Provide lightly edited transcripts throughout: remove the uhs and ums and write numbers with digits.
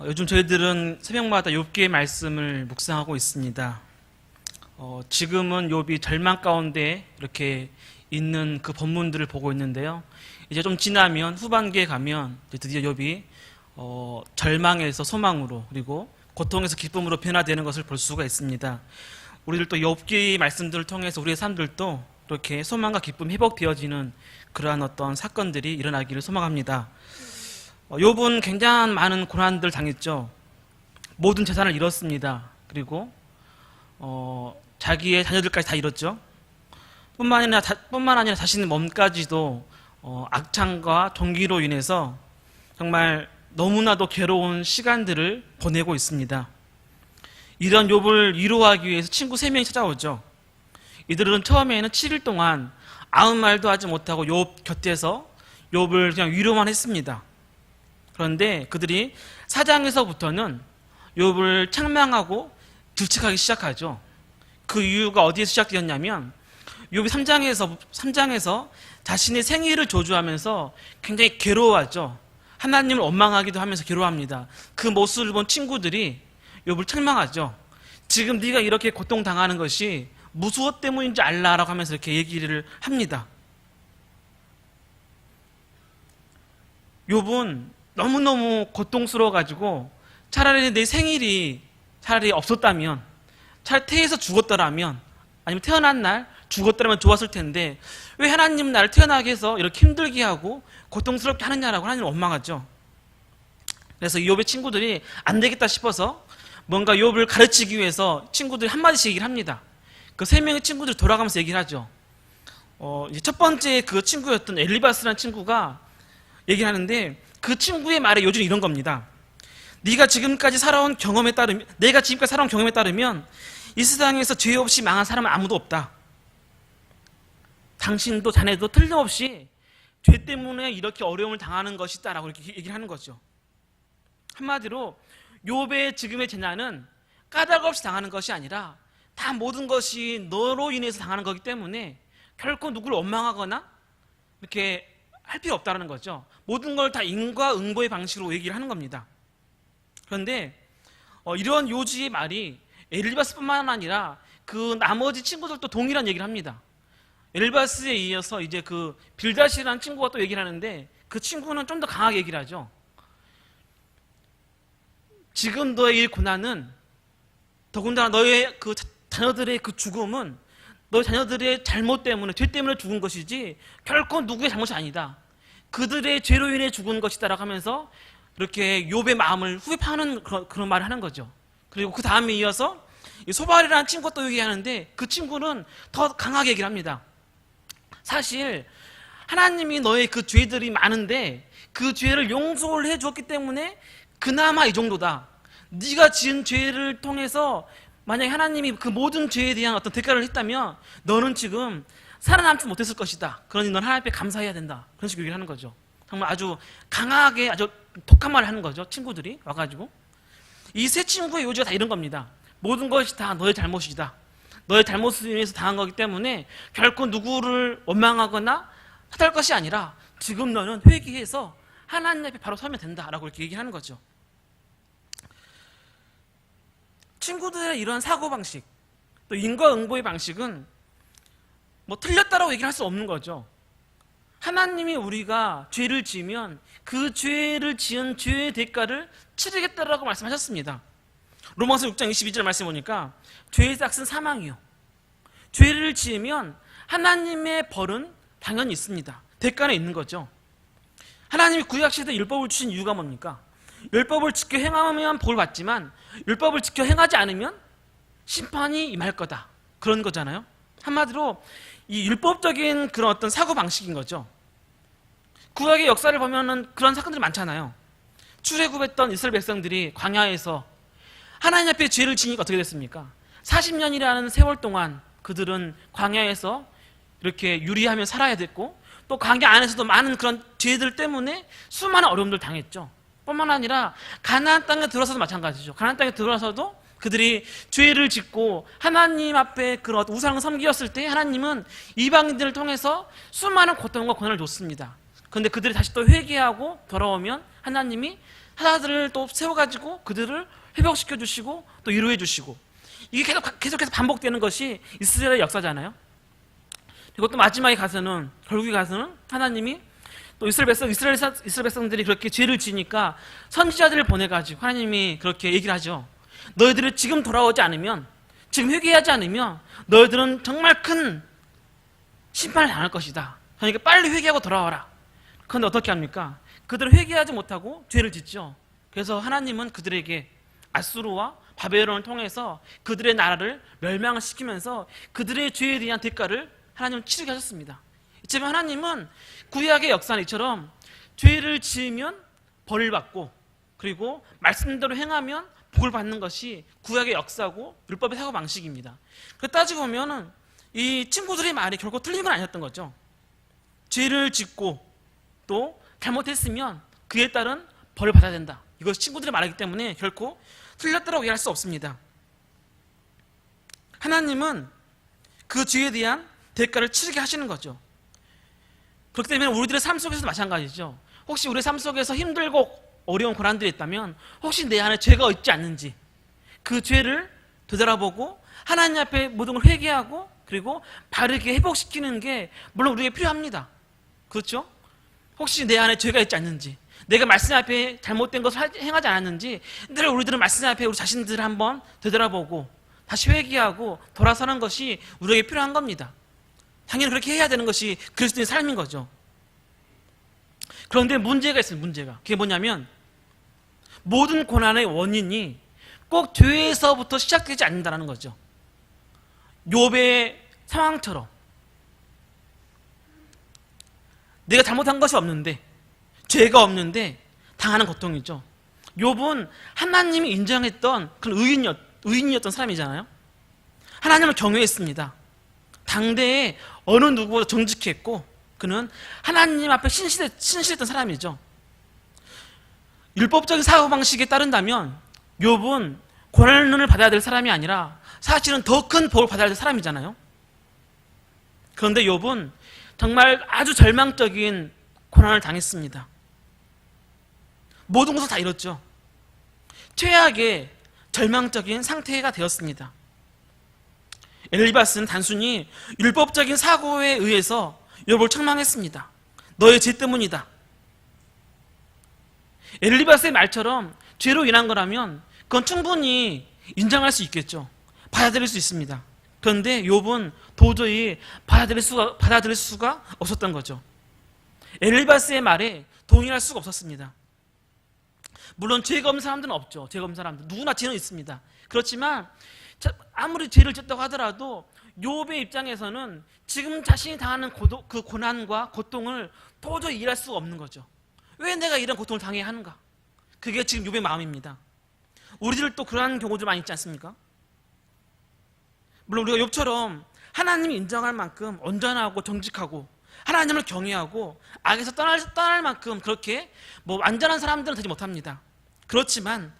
요즘 저희들은 새벽마다 욥기의 말씀을 묵상하고 있습니다. 지금은 욥이 절망 가운데 이렇게 있는 그 본문들을 보고 있는데요. 이제 좀 지나면 후반기에 가면 이제 드디어 욥이 절망에서 소망으로 그리고 고통에서 기쁨으로 변화되는 것을 볼 수가 있습니다. 우리들도 욥기 말씀들을 통해서 우리의 삶들도 이렇게 소망과 기쁨이 회복되어지는 그러한 어떤 사건들이 일어나기를 소망합니다. 욥은 굉장한 많은 고난들을 당했죠. 모든 재산을 잃었습니다. 그리고 자기의 자녀들까지 다 잃었죠. 뿐만 아니라 자신의 몸까지도 악창과 종기로 인해서 정말 너무나도 괴로운 시간들을 보내고 있습니다. 이런 욥을 위로하기 위해서 친구 3명이 찾아오죠. 이들은 처음에는 7일 동안 아무 말도 하지 못하고 욥 곁에서 욥을 그냥 위로만 했습니다. 그런데 그들이 4장에서부터는 욥을 책망하고 질책하기 시작하죠. 그 이유가 어디에서 시작되었냐면 욥이 3장에서 자신의 생일을 저주하면서 굉장히 괴로워하죠. 하나님을 원망하기도 하면서 괴로워합니다. 그 모습을 본 친구들이 욥을 책망하죠. 지금 네가 이렇게 고통당하는 것이 무엇 때문인지 알라라고 하면서 이렇게 얘기를 합니다. 욥은 너무너무 고통스러워가지고 차라리 내 생일이 차라리 없었다면, 차라리 태에서 죽었더라면, 아니면 태어난 날 죽었더라면 좋았을 텐데 왜 하나님은 나를 태어나게 해서 이렇게 힘들게 하고 고통스럽게 하느냐라고 하나님을 원망하죠. 그래서 욥의 친구들이 안 되겠다 싶어서 뭔가 욥을 가르치기 위해서 친구들이 한마디씩 얘기를 합니다. 그 3명의 친구들이 돌아가면서 얘기를 하죠. 이제 첫 번째 그 친구였던 엘리바스라는 친구가 얘기를 하는데 그 친구의 말에 요즘 이런 겁니다. 내가 지금까지 살아온 경험에 따르면 이 세상에서 죄 없이 망한 사람은 아무도 없다. 당신도 자네도 틀림없이 죄 때문에 이렇게 어려움을 당하는 것이다 라고 이렇게 얘기를 하는 거죠. 한마디로 욥의 지금의 재난은 까닭 없이 당하는 것이 아니라 다 모든 것이 너로 인해서 당하는 거기 때문에 결코 누구를 원망하거나 이렇게 할 필요 없다는 거죠. 모든 걸 다 인과응보의 방식으로 얘기를 하는 겁니다. 그런데 이런 요지의 말이 엘리바스뿐만 아니라 그 나머지 친구들도 동일한 얘기를 합니다. 엘리바스에 이어서 이제 그 빌닷이라는 친구가 또 얘기를 하는데 그 친구는 좀 더 강하게 얘기를 하죠. 지금 너의 이 고난은 더군다나 너의 그 자녀들의 그 죽음은 너의 자녀들의 잘못 때문에 죄 때문에 죽은 것이지 결코 누구의 잘못이 아니다. 그들의 죄로 인해 죽은 것이다라고 하면서 이렇게 욥의 마음을 후벼파는 그런 말을 하는 거죠. 그리고 그 다음에 이어서 소발이라는 친구가 또 얘기하는데 그 친구는 더 강하게 얘기를 합니다. 사실 하나님이 너의 그 죄들이 많은데 그 죄를 용서를 해주었기 때문에 그나마 이 정도다. 네가 지은 죄를 통해서 만약에 하나님이 그 모든 죄에 대한 어떤 대가를 했다면 너는 지금 살아남지 못했을 것이다. 그러니 넌 하나님 앞에 감사해야 된다. 그런 식으로 얘기를 하는 거죠. 정말 아주 강하게 아주 독한 말을 하는 거죠. 친구들이 와가지고 이 세 친구의 요지가 다 이런 겁니다. 모든 것이 다 너의 잘못이다. 너의 잘못을 인해서 당한 거기 때문에 결코 누구를 원망하거나 탓할 것이 아니라 지금 너는 회개해서 하나님 앞에 바로 서면 된다라고 이렇게 얘기하는 거죠. 친구들의 이런 사고방식, 또 인과응보의 방식은 뭐 틀렸다라고 얘기를 할 수 없는 거죠. 하나님이 우리가 죄를 지으면 그 죄를 지은 죄의 대가를 치르겠다라고 말씀하셨습니다. 로마서 6장 22절 말씀 보니까 죄의 삭은 사망이요. 죄를 지으면 하나님의 벌은 당연히 있습니다. 대가는 있는 거죠. 하나님이 구약시대 율법을 주신 이유가 뭡니까? 율법을 지켜 행하면 복을 받지만 율법을 지켜 행하지 않으면 심판이 임할 거다. 그런 거잖아요. 한마디로 이 율법적인 그런 어떤 사고방식인 거죠. 구약의 역사를 보면은 그런 사건들이 많잖아요. 출애굽했던 이스라엘 백성들이 광야에서 하나님 앞에 죄를 지니까 어떻게 됐습니까? 40년이라는 세월 동안 그들은 광야에서 이렇게 유리하며 살아야 됐고 또 광야 안에서도 많은 그런 죄들 때문에 수많은 어려움들 당했죠. 뿐만 아니라 가나안 땅에 들어서도 마찬가지죠. 가나안 땅에 들어서도 그들이 죄를 짓고 하나님 앞에 그런 우상을 섬기었을 때 하나님은 이방인들을 통해서 수많은 고통과 고난을 줬습니다. 그런데 그들이 다시 또 회개하고 돌아오면 하나님이 사자들을 또 세워가지고 그들을 회복시켜 주시고 또 위로해 주시고, 이게 계속해서 반복되는 것이 이스라엘의 역사잖아요. 그리고 또 마지막에 가서는, 결국에 가서는 하나님이 또 이스라엘 백성들이 그렇게 죄를 지니까 선지자들을 보내가지고 하나님이 그렇게 얘기를 하죠. 너희들이 지금 돌아오지 않으면, 지금 회개하지 않으면 너희들은 정말 큰 심판을 당할 것이다. 그러니까 빨리 회개하고 돌아와라. 그런데 어떻게 합니까? 그들은 회개하지 못하고 죄를 짓죠. 그래서 하나님은 그들에게 아수르와 바벨론을 통해서 그들의 나라를 멸망을 시키면서 그들의 죄에 대한 대가를 하나님은 치르게 하셨습니다. 이처럼 하나님은 구약의 역사는 이처럼 죄를 지으면 벌을 받고, 그리고 말씀대로 행하면 복을 받는 것이 구약의 역사고 율법의 사고방식입니다. 그래서 따지고 보면은 이 친구들의 말이 결코 틀린 건 아니었던 거죠. 죄를 짓고 또 잘못했으면 그에 따른 벌을 받아야 된다. 이것이 친구들의 말이기 때문에 결코 틀렸다고 얘기할 수 없습니다. 하나님은 그 죄에 대한 대가를 치르게 하시는 거죠. 그렇기 때문에 우리들의 삶 속에서도 마찬가지죠. 혹시 우리 삶 속에서 힘들고 어려운 고난들이 있다면 혹시 내 안에 죄가 있지 않는지 그 죄를 되돌아보고 하나님 앞에 모든 걸 회개하고 그리고 바르게 회복시키는 게 물론 우리에게 필요합니다. 그렇죠? 혹시 내 안에 죄가 있지 않는지, 내가 말씀 앞에 잘못된 것을 행하지 않았는지 늘 우리들은 말씀 앞에 우리 자신들을 한번 되돌아보고 다시 회개하고 돌아서는 것이 우리에게 필요한 겁니다. 당연히 그렇게 해야 되는 것이 그리스도인의 삶인 거죠. 그런데 문제가 있어요. 문제가. 그게 뭐냐면 모든 고난의 원인이 꼭 죄에서부터 시작되지 않는다는 거죠. 욥의 상황처럼 내가 잘못한 것이 없는데, 죄가 없는데 당하는 고통이죠. 욥은 하나님이 인정했던 그런 의인이었던 사람이잖아요. 하나님을 경외했습니다. 당대에 어느 누구보다 정직했고 그는 하나님 앞에 신실했던 사람이죠. 율법적인 사고방식에 따른다면 욥은 고난을 받아야 될 사람이 아니라 사실은 더 큰 복을 받아야 될 사람이잖아요. 그런데 욥은 정말 아주 절망적인 고난을 당했습니다. 모든 것을 다 잃었죠. 최악의 절망적인 상태가 되었습니다. 엘리바스는 단순히 율법적인 사고에 의해서 욥을 책망했습니다. 너의 죄 때문이다. 엘리바스의 말처럼 죄로 인한 거라면 그건 충분히 인정할 수 있겠죠. 받아들일 수 있습니다. 그런데 욥은 도저히 받아들일 수가 없었던 거죠. 엘리바스의 말에 동의할 수가 없었습니다. 물론 죄가 없는 사람들은 없죠. 죄가 없는 사람들 누구나 죄는 있습니다. 그렇지만 아무리 죄를 짓다고 하더라도 욥의 입장에서는 지금 자신이 당하는 그 고난과 고통을 도저히 이해할 수가 없는 거죠. 왜 내가 이런 고통을 당해야 하는가? 그게 지금 욥의 마음입니다. 우리들도 그러한 경우도 많이 있지 않습니까? 물론 우리가 욥처럼 하나님이 인정할 만큼 온전하고 정직하고 하나님을 경외하고 악에서 떠날 만큼 그렇게 완전한 사람들은 되지 못합니다. 그렇지만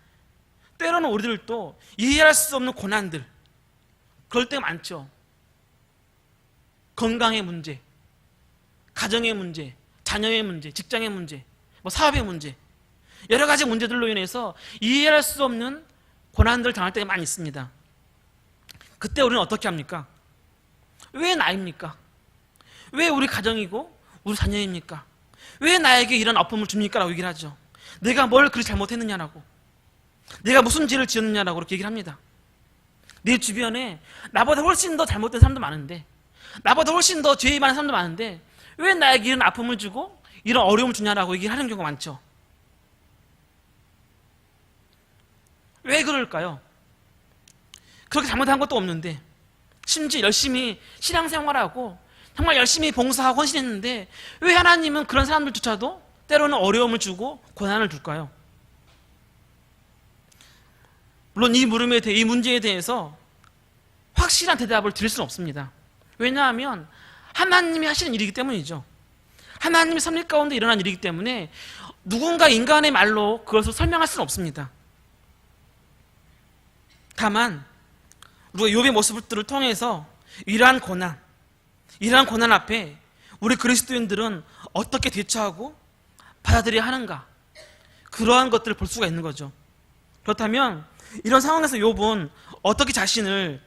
때로는 우리들도 이해할 수 없는 고난들, 그럴 때가 많죠. 건강의 문제, 가정의 문제, 자녀의 문제, 직장의 문제, 사업의 문제, 여러 가지 문제들로 인해서 이해할 수 없는 고난들을 당할 때가 많이 있습니다. 그때 우리는 어떻게 합니까? 왜 나입니까? 왜 우리 가정이고 우리 자녀입니까? 왜 나에게 이런 아픔을 줍니까? 라고 얘기를 하죠. 내가 뭘 그리 잘못했느냐라고, 내가 무슨 죄를 지었느냐라고 그렇게 얘기를 합니다. 내 주변에 나보다 훨씬 더 잘못된 사람도 많은데, 나보다 훨씬 더 죄의 많은 사람도 많은데 왜 나에게 이런 아픔을 주고 이런 어려움을 주냐라고 얘기를 하는 경우가 많죠. 왜 그럴까요? 그렇게 잘못한 것도 없는데, 심지어 열심히 신앙생활하고 정말 열심히 봉사하고 헌신했는데 왜 하나님은 그런 사람들조차도 때로는 어려움을 주고 고난을 줄까요? 물론 이 문제에 대해서 확실한 대답을 드릴 수는 없습니다. 왜냐하면 하나님이 하시는 일이기 때문이죠. 하나님의 섭리 가운데 일어난 일이기 때문에 누군가 인간의 말로 그것을 설명할 수는 없습니다. 다만 우리가 욥의 모습들을 통해서 이러한 고난 앞에 우리 그리스도인들은 어떻게 대처하고 받아들여야 하는가, 그러한 것들을 볼 수가 있는 거죠. 그렇다면 이런 상황에서 욥은 어떻게 자신을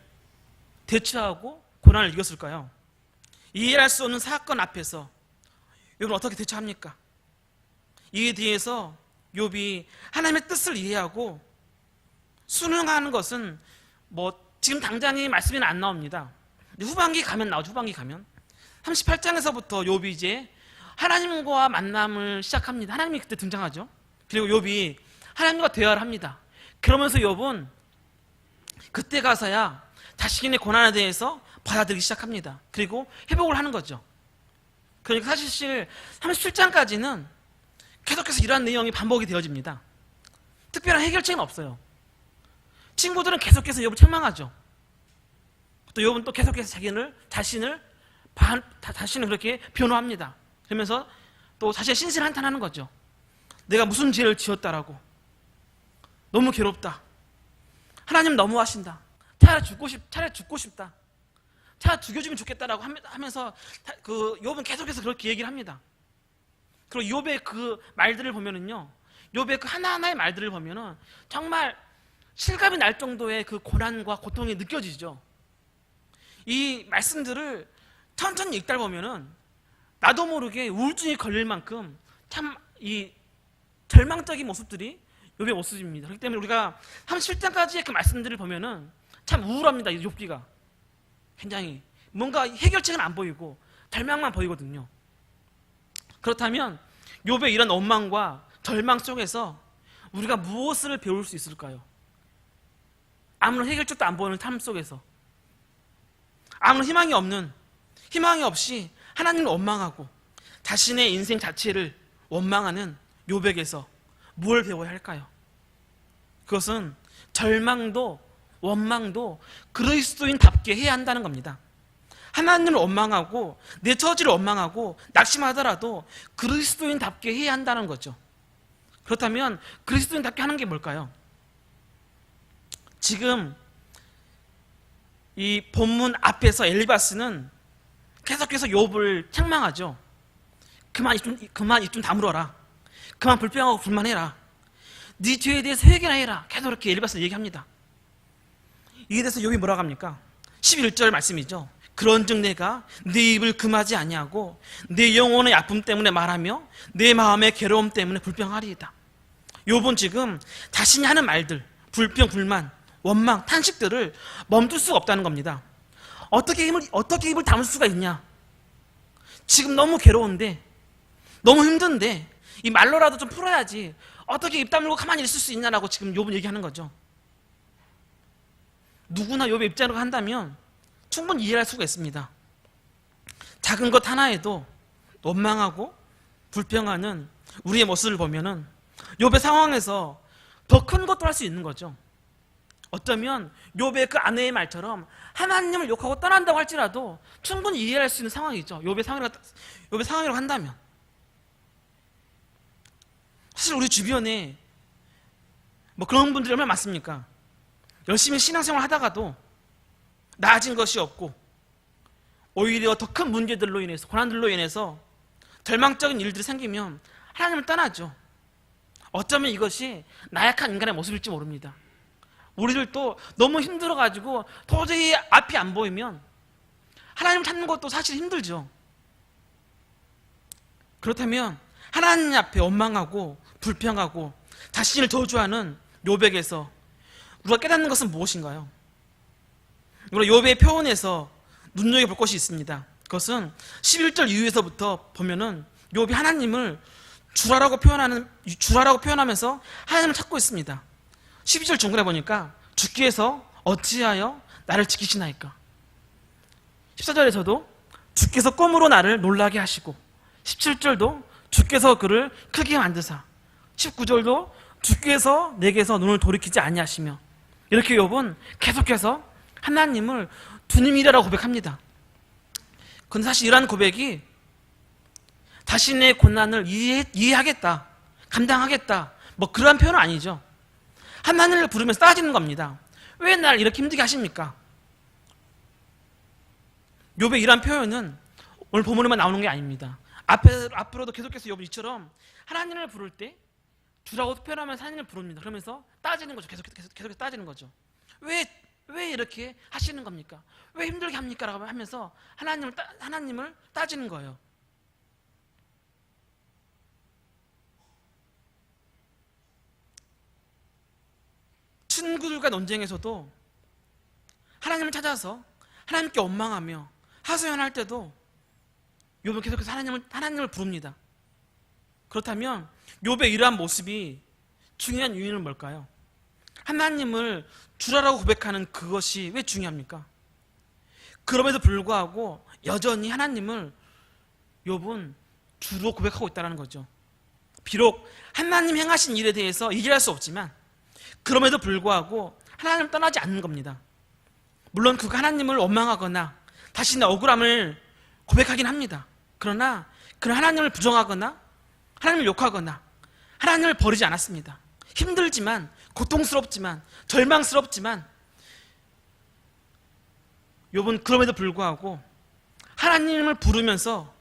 대처하고 고난을 이겼을까요? 이해할 수 없는 사건 앞에서 욥은 어떻게 대처합니까? 이에 대해서 욥이 하나님의 뜻을 이해하고 순응하는 것은 지금 당장의 말씀에는 안 나옵니다. 후반기 가면 나오죠. 후반기 가면 38장에서부터 욥이 이제 하나님과 만남을 시작합니다. 하나님이 그때 등장하죠. 그리고 욥이 하나님과 대화를 합니다. 그러면서 욥은 그때 가서야 자신의 고난에 대해서 받아들이기 시작합니다. 그리고 회복을 하는 거죠. 그러니까 사실 37장까지는 계속해서 이러한 내용이 반복이 되어집니다. 특별한 해결책은 없어요. 친구들은 계속해서 욥을 책망하죠. 또 욥은 또 계속해서 자신을 그렇게 변호합니다. 그러면서 또 자신의 신세를 한탄하는 거죠. 내가 무슨 죄를 지었다라고. 너무 괴롭다. 하나님 너무하신다. 차라리 죽고 싶다. 차라리 죽여주면 좋겠다라고 하면서 욥은 계속해서 그렇게 얘기를 합니다. 그리고 욥의 그 말들을 보면은요, 욥의 그 하나하나의 말들을 보면은 정말 실감이 날 정도의 그 고난과 고통이 느껴지죠. 이 말씀들을 천천히 읽다 보면은 나도 모르게 우울증이 걸릴 만큼 참 이 절망적인 모습들이 욥의 모습입니다. 그렇기 때문에 우리가 37장까지의 그 말씀들을 보면은 참 우울합니다. 이 욥기가 굉장히 뭔가 해결책은 안 보이고 절망만 보이거든요. 그렇다면 욥의 이런 원망과 절망 속에서 우리가 무엇을 배울 수 있을까요? 아무런 해결책도 안 보이는 삶 속에서 아무런 희망이 없이 하나님을 원망하고 자신의 인생 자체를 원망하는 욥에게서 뭘 배워야 할까요? 그것은 절망도 원망도 그리스도인답게 해야 한다는 겁니다. 하나님을 원망하고 내 처지를 원망하고 낙심하더라도 그리스도인답게 해야 한다는 거죠. 그렇다면 그리스도인답게 하는 게 뭘까요? 지금 이 본문 앞에서 엘리바스는 계속해서 욥을 책망하죠. 그만 입 좀 다물어라. 그만 불평하고 불만해라. 네 죄에 대해서 회개나 해라. 계속 이렇게 엘리바스는 얘기합니다. 이에 대해서 욥이 뭐라고 합니까? 11절 말씀이죠. 그런즉 내가 네 입을 금하지 아니하고 내 영혼의 아픔 때문에 말하며 내 마음의 괴로움 때문에 불평하리이다. 욥은 지금 자신이 하는 말들, 불평, 불만, 원망, 탄식들을 멈출 수가 없다는 겁니다. 어떻게 입을 다물 수가 있냐? 지금 너무 괴로운데, 너무 힘든데 이 말로라도 좀 풀어야지 어떻게 입 다물고 가만히 있을 수 있냐라고 지금 욥은 얘기하는 거죠. 누구나 욥의 입장으로 한다면 충분히 이해할 수가 있습니다. 작은 것 하나에도 원망하고 불평하는 우리의 모습을 보면은 욥의 상황에서 더 큰 것도 할 수 있는 거죠. 어쩌면 욥의 그 아내의 말처럼 하나님을 욕하고 떠난다고 할지라도 충분히 이해할 수 있는 상황이죠. 욥의 상황이라고 한다면. 사실 우리 주변에 그런 분들이 얼마나 많습니까? 열심히 신앙생활 하다가도 나아진 것이 없고 오히려 더 큰 문제들로 인해서, 고난들로 인해서 절망적인 일들이 생기면 하나님을 떠나죠. 어쩌면 이것이 나약한 인간의 모습일지 모릅니다. 우리들도 너무 힘들어가지고 도저히 앞이 안 보이면 하나님을 찾는 것도 사실 힘들죠. 그렇다면 하나님 앞에 원망하고 불평하고 자신을 저주하는 욥에게서 우리가 깨닫는 것은 무엇인가요? 우리가 욥의 표현에서 눈여겨볼 것이 있습니다. 그것은 11절 이후에서부터 보면은 욥이 하나님을 주라라고 표현하면서 하나님을 찾고 있습니다. 12절 중간에 보니까 주께서 어찌하여 나를 지키시나이까. 14절에서도 주께서 꿈으로 나를 놀라게 하시고, 17절도 주께서 그를 크게 만드사, 19절도 주께서 내게서 눈을 돌이키지 아니하시며, 이렇게 욥은 계속해서 하나님을 주님이라고 고백합니다. 그런데 사실 이러한 고백이 자신의 고난을 이해하겠다, 감당하겠다, 그러한 표현은 아니죠. 하나님을 부르면서 따지는 겁니다. 왜 나를 이렇게 힘들게 하십니까? 욥의 이러한 표현은 오늘 본문에만 나오는 게 아닙니다. 앞으로도 계속해서 욥은 이처럼 하나님을 부를 때 주라고 표현하면서 하나님을 부릅니다. 그러면서 따지는 거죠. 계속 따지는 거죠. 왜 이렇게 하시는 겁니까? 왜 힘들게 합니까? 라고 하면서 하나님을 따지는 거예요. 친구들과 논쟁에서도 하나님을 찾아서 하나님께 원망하며 하소연할 때도 욥은 계속해서 하나님을 부릅니다. 그렇다면 욥의 이러한 모습이 중요한 이유는 뭘까요? 하나님을 주라라고 고백하는 그것이 왜 중요합니까? 그럼에도 불구하고 여전히 하나님을 욥은 주로 고백하고 있다는 거죠. 비록 하나님 행하신 일에 대해서 이해할 수 없지만 그럼에도 불구하고 하나님을 떠나지 않는 겁니다. 물론 그가 하나님을 원망하거나 자신의 억울함을 고백하긴 합니다. 그러나 그는 하나님을 부정하거나 하나님을 욕하거나 하나님을 버리지 않았습니다. 힘들지만, 고통스럽지만, 절망스럽지만 욥은 그럼에도 불구하고 하나님을 부르면서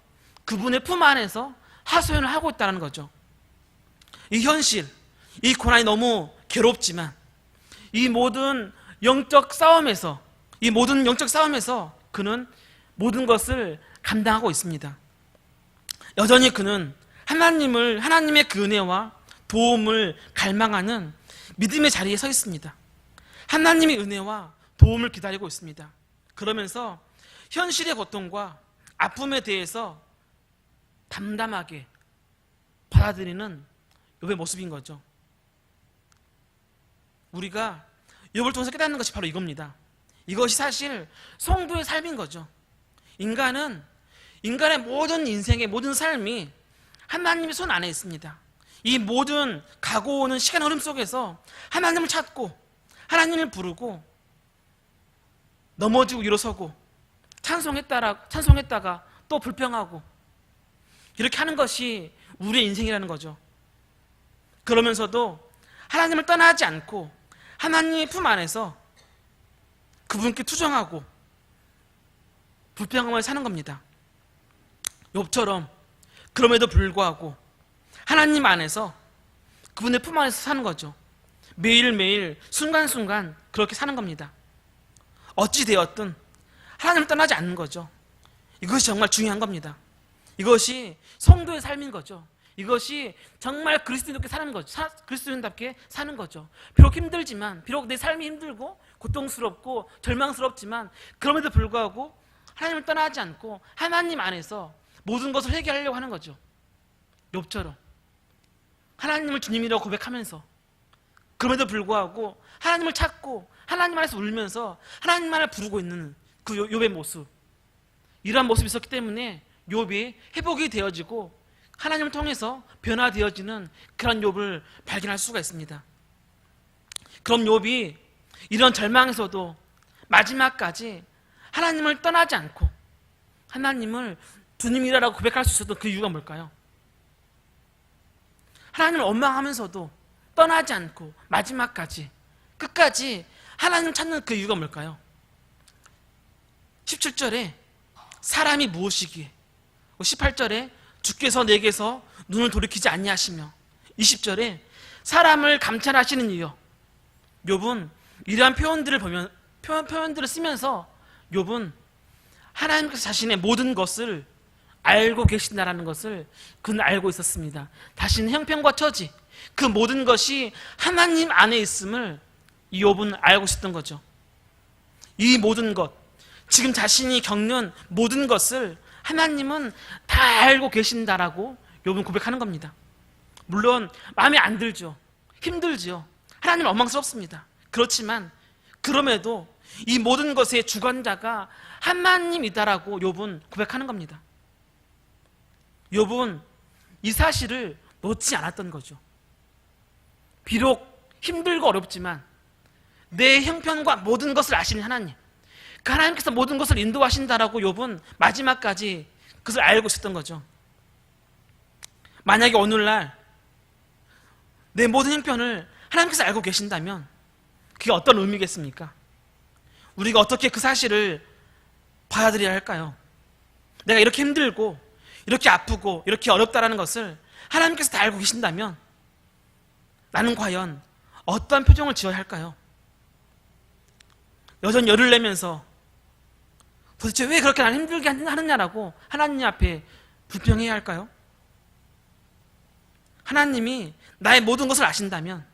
그분의 품 안에서 하소연을 하고 있다는 거죠. 이 현실, 이 고난이 너무 괴롭지만 이 모든 영적 싸움에서 그는 모든 것을 감당하고 있습니다. 여전히 그는 하나님의 그 은혜와 도움을 갈망하는 믿음의 자리에 서 있습니다. 하나님의 은혜와 도움을 기다리고 있습니다. 그러면서 현실의 고통과 아픔에 대해서 담담하게 받아들이는 욥의 모습인 거죠. 우리가 욥을 통해서 깨닫는 것이 바로 이겁니다. 이것이 사실 성도의 삶인 거죠. 인간의 모든 인생의 모든 삶이 하나님의 손 안에 있습니다. 이 모든 가고 오는 시간 흐름 속에서 하나님을 찾고 하나님을 부르고 넘어지고 일어서고 찬송했다가 또 불평하고 이렇게 하는 것이 우리의 인생이라는 거죠. 그러면서도 하나님을 떠나지 않고 하나님의 품 안에서 그분께 투정하고 불평하며 사는 겁니다. 욥처럼 그럼에도 불구하고 하나님 안에서 그분의 품 안에서 사는 거죠. 매일매일 순간순간 그렇게 사는 겁니다. 어찌 되었든 하나님을 떠나지 않는 거죠. 이것이 정말 중요한 겁니다. 이것이 성도의 삶인 거죠. 이것이 정말 그리스도인답게 사는 거죠. 그리스도인답게 사는 거죠. 비록 힘들지만, 비록 내 삶이 힘들고 고통스럽고 절망스럽지만 그럼에도 불구하고 하나님을 떠나지 않고 하나님 안에서 모든 것을 해결하려고 하는 거죠. 욥처럼 하나님을 주님이라고 고백하면서 그럼에도 불구하고 하나님을 찾고 하나님 안에서 울면서 하나님만을 부르고 있는 그 욥의 모습, 이러한 모습이 있었기 때문에 욥이 회복이 되어지고 하나님을 통해서 변화되어지는 그런 욥을 발견할 수가 있습니다. 그럼 욥이 이런 절망에서도 마지막까지 하나님을 떠나지 않고 하나님을 주님이라고 고백할 수 있었던 그 이유가 뭘까요? 하나님을 원망하면서도 떠나지 않고 마지막까지 끝까지 하나님을 찾는 그 이유가 뭘까요? 17절에 사람이 무엇이기에, 18절에 주께서 내게서 눈을 돌이키지 아니하시며, 20절에 사람을 감찰하시는 이여. 욥은 이러한 표현들을 쓰면서 욥은 하나님께서 자신의 모든 것을 알고 계신다라는 것을 그는 알고 있었습니다. 자신의 형편과 처지, 그 모든 것이 하나님 안에 있음을 이 욥은 알고 있었던 거죠. 이 모든 것, 지금 자신이 겪는 모든 것을 하나님은 다 알고 계신다라고 욥은 고백하는 겁니다. 물론 마음에 안 들죠. 힘들죠. 하나님은 원망스럽습니다. 그렇지만 그럼에도 이 모든 것의 주관자가 하나님이다라고 욥은 고백하는 겁니다. 욥은 이 사실을 놓지 않았던 거죠. 비록 힘들고 어렵지만 내 형편과 모든 것을 아시는 하나님, 그 하나님께서 모든 것을 인도하신다라고 욥은 마지막까지 그것을 알고 있었던 거죠. 만약에 오늘날 내 모든 형편을 하나님께서 알고 계신다면 그게 어떤 의미겠습니까? 우리가 어떻게 그 사실을 받아들여야 할까요? 내가 이렇게 힘들고 이렇게 아프고 이렇게 어렵다라는 것을 하나님께서 다 알고 계신다면 나는 과연 어떠한 표정을 지어야 할까요? 여전히 열을 내면서 도대체 왜 그렇게 나를 힘들게 하느냐라고 하나님 앞에 불평해야 할까요? 하나님이 나의 모든 것을 아신다면,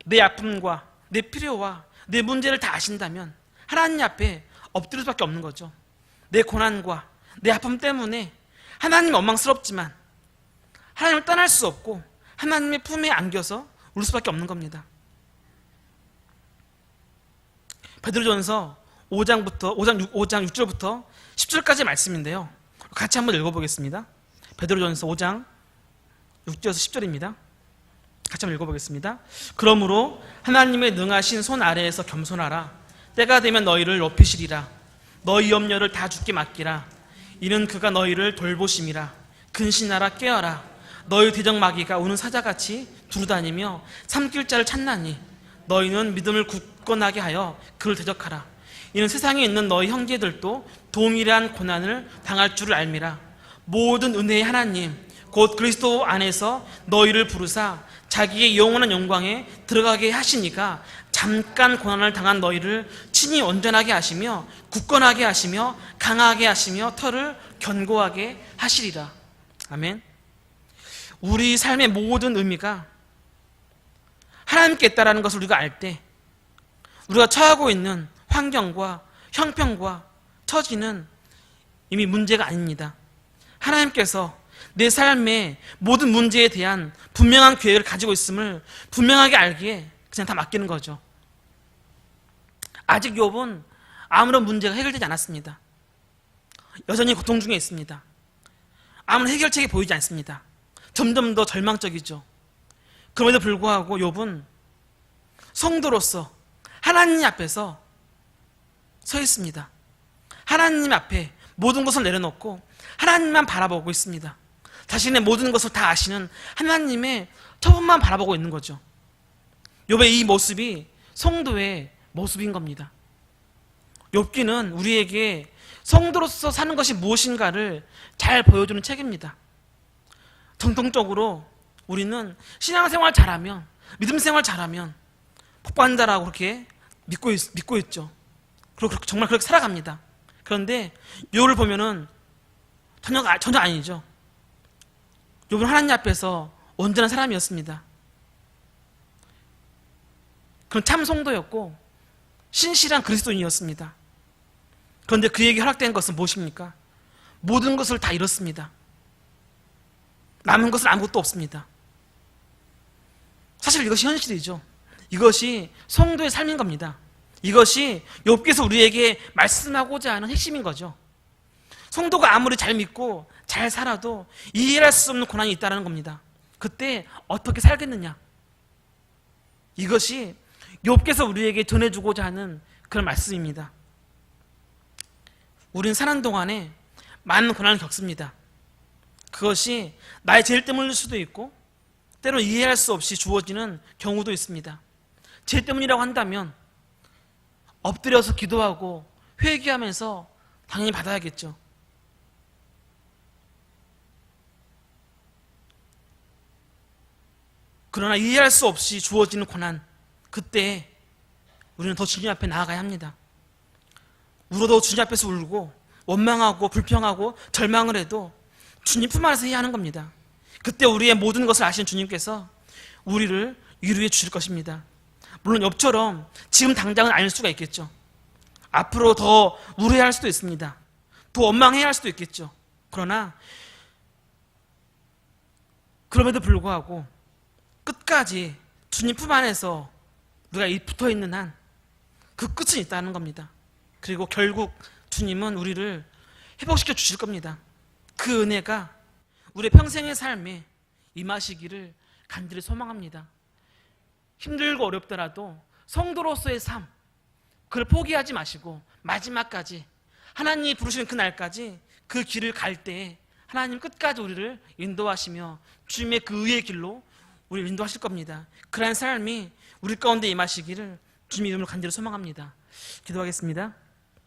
내 아픔과 내 필요와 내 문제를 다 아신다면 하나님 앞에 엎드릴 수밖에 없는 거죠. 내 고난과 내 아픔 때문에 하나님 원망스럽지만 하나님을 떠날 수 없고 하나님의 품에 안겨서 울 수밖에 없는 겁니다. 베드로전서 5장 6절부터 10절까지 말씀인데요, 같이 한번 읽어보겠습니다. 베드로전서 5장 6절에서 10절입니다. 같이 한번 읽어보겠습니다. 그러므로 하나님의 능하신 손 아래에서 겸손하라. 때가 되면 너희를 높이시리라. 너희 염려를 다 주께 맡기라. 이는 그가 너희를 돌보심이라. 근신하라, 깨어라. 너희 대적마귀가 우는 사자같이 두루다니며 삼킬 자를 찾나니 너희는 믿음을 굳건하게 하여 그를 대적하라. 이는 세상에 있는 너희 형제들도 동일한 고난을 당할 줄을 알미라. 모든 은혜의 하나님 곧 그리스도 안에서 너희를 부르사 자기의 영원한 영광에 들어가게 하시니까 잠깐 고난을 당한 너희를 친히 온전하게 하시며 굳건하게 하시며 강하게 하시며 터를 견고하게 하시리라. 아멘. 우리 삶의 모든 의미가 하나님께 있다는 것을 우리가 알 때 우리가 처하고 있는 환경과 형편과 처지는 이미 문제가 아닙니다. 하나님께서 내 삶의 모든 문제에 대한 분명한 계획을 가지고 있음을 분명하게 알기에 그냥 다 맡기는 거죠. 아직 욥은 아무런 문제가 해결되지 않았습니다. 여전히 고통 중에 있습니다. 아무런 해결책이 보이지 않습니다. 점점 더 절망적이죠. 그럼에도 불구하고 욥은 성도로서 하나님 앞에서 서 있습니다. 하나님 앞에 모든 것을 내려놓고 하나님만 바라보고 있습니다. 자신의 모든 것을 다 아시는 하나님의 처분만 바라보고 있는 거죠. 욥의 이 모습이 성도의 모습인 겁니다. 욥기는 우리에게 성도로서 사는 것이 무엇인가를 잘 보여주는 책입니다. 정통적으로 우리는 신앙생활 잘하면, 믿음 생활 잘하면 복받는다라고 그렇게 믿고 있죠. 그리고 정말 그렇게 살아갑니다. 그런데 욥을 보면은 전혀 아니죠. 욥은 하나님 앞에서 온전한 사람이었습니다. 그런 참 성도였고 신실한 그리스도인이었습니다. 그런데 그에게 허락된 것은 무엇입니까? 모든 것을 다 잃었습니다. 남은 것은 아무것도 없습니다. 사실 이것이 현실이죠. 이것이 성도의 삶인 겁니다. 이것이 욥기에서 우리에게 말씀하고자 하는 핵심인 거죠. 성도가 아무리 잘 믿고 잘 살아도 이해할 수 없는 고난이 있다는 겁니다. 그때 어떻게 살겠느냐? 이것이 욥기에서 우리에게 전해주고자 하는 그런 말씀입니다. 우린 사는 동안에 많은 고난을 겪습니다. 그것이 나의 죄 때문일 수도 있고 때로 이해할 수 없이 주어지는 경우도 있습니다. 죄 때문이라고 한다면 엎드려서 기도하고 회개하면서 당연히 받아야겠죠. 그러나 이해할 수 없이 주어지는 고난, 그때 우리는 더 주님 앞에 나아가야 합니다. 울어도 주님 앞에서 울고 원망하고 불평하고 절망을 해도 주님 품 안에서 해야 하는 겁니다. 그때 우리의 모든 것을 아시는 주님께서 우리를 위로해 주실 것입니다. 물론 욥처럼 지금 당장은 아닐 수가 있겠죠. 앞으로 더 우려해야 할 수도 있습니다. 더 원망해야 할 수도 있겠죠. 그러나 그럼에도 불구하고 끝까지 주님 품 안에서 우리가 붙어있는 한 그 끝은 있다는 겁니다. 그리고 결국 주님은 우리를 회복시켜 주실 겁니다. 그 은혜가 우리의 평생의 삶에 임하시기를 간절히 소망합니다. 힘들고 어렵더라도 성도로서의 삶, 그걸 포기하지 마시고 마지막까지 하나님이 부르시는 그 날까지 그 길을 갈 때에 하나님 끝까지 우리를 인도하시며 주님의 그 의의 길로 우리를 인도하실 겁니다. 그러한 삶이 우리 가운데 임하시기를 주님의 이름으로 간절히 소망합니다. 기도하겠습니다.